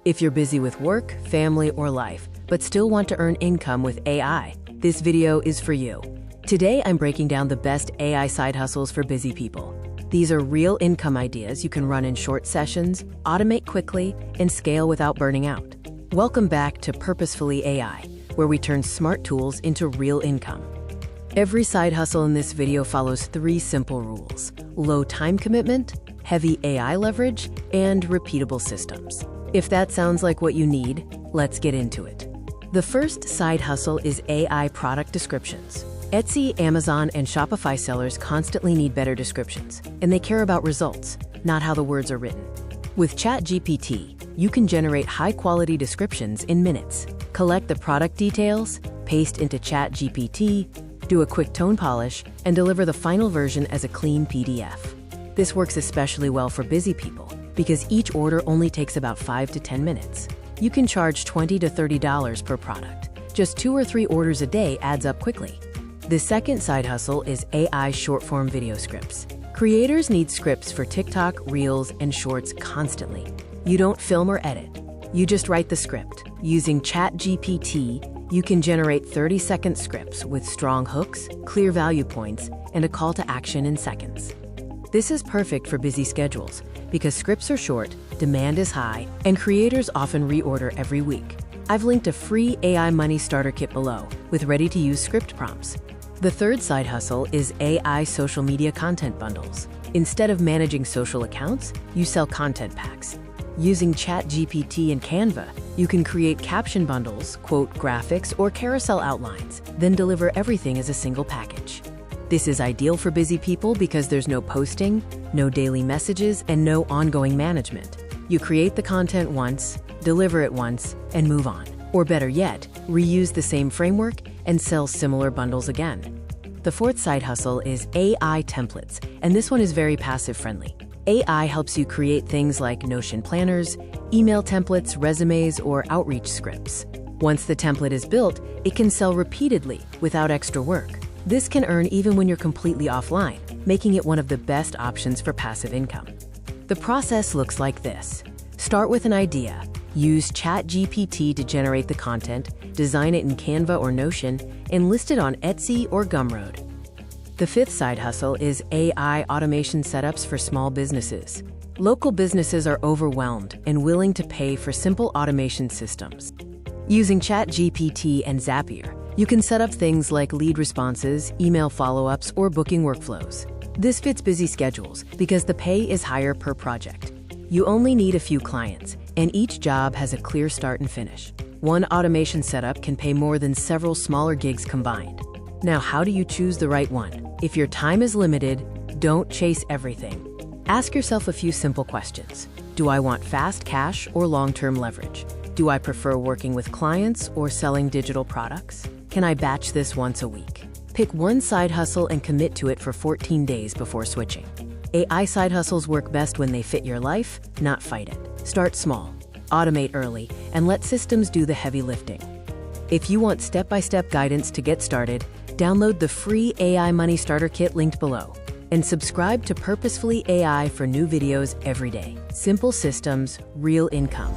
If you're busy with work, family, or life, but still want to earn income with AI, this video is for you. Today, I'm breaking down the best AI side hustles for busy people. These are real income ideas you can run in short sessions, automate quickly, and scale without burning out. Welcome back to Purposefully AI, where we turn smart tools into real income. Every side hustle in this video follows 3 simple rules: low time commitment, heavy AI leverage, and repeatable systems. If that sounds like what you need, let's get into it. The first side hustle is AI product descriptions. Etsy, Amazon, and Shopify sellers constantly need better descriptions, and they care about results, not how the words are written. With ChatGPT, you can generate high-quality descriptions in minutes. Collect the product details, paste into ChatGPT, do a quick tone polish, and deliver the final version as a clean PDF. This works especially well for busy people, because each order only takes about 5 to 10 minutes. You can charge $20 to $30 per product. Just 2 or 3 orders a day adds up quickly. The second side hustle is AI short-form video scripts. Creators need scripts for TikTok, Reels, and Shorts constantly. You don't film or edit. You just write the script. Using ChatGPT, you can generate 30-second scripts with strong hooks, clear value points, and a call to action in seconds. This is perfect for busy schedules because scripts are short, demand is high, and creators often reorder every week. I've linked a free AI Money Starter Kit below with ready-to-use script prompts. The third side hustle is AI social media content bundles. Instead of managing social accounts, you sell content packs. Using ChatGPT and Canva, you can create caption bundles, quote graphics, or carousel outlines, then deliver everything as a single package. This is ideal for busy people because there's no posting, no daily messages, and no ongoing management. You create the content once, deliver it once, and move on. Or better yet, reuse the same framework and sell similar bundles again. The fourth side hustle is AI templates, and this one is very passive-friendly. AI helps you create things like Notion planners, email templates, resumes, or outreach scripts. Once the template is built, it can sell repeatedly without extra work. This can earn even when you're completely offline, making it one of the best options for passive income. The process looks like this. Start with an idea. Use ChatGPT to generate the content, design it in Canva or Notion, and list it on Etsy or Gumroad. The fifth side hustle is AI automation setups for small businesses. Local businesses are overwhelmed and willing to pay for simple automation systems. Using ChatGPT and Zapier, you can set up things like lead responses, email follow-ups, or booking workflows. This fits busy schedules because the pay is higher per project. You only need a few clients, and each job has a clear start and finish. One automation setup can pay more than several smaller gigs combined. Now, how do you choose the right one? If your time is limited, don't chase everything. Ask yourself a few simple questions. Do I want fast cash or long-term leverage? Do I prefer working with clients or selling digital products? Can I batch this once a week? Pick one side hustle and commit to it for 14 days before switching. AI side hustles work best when they fit your life, not fight it. Start small, automate early, and let systems do the heavy lifting. If you want step-by-step guidance to get started, download the free AI Money Starter Kit linked below and subscribe to Purposefully AI for new videos every day. Simple systems, real income.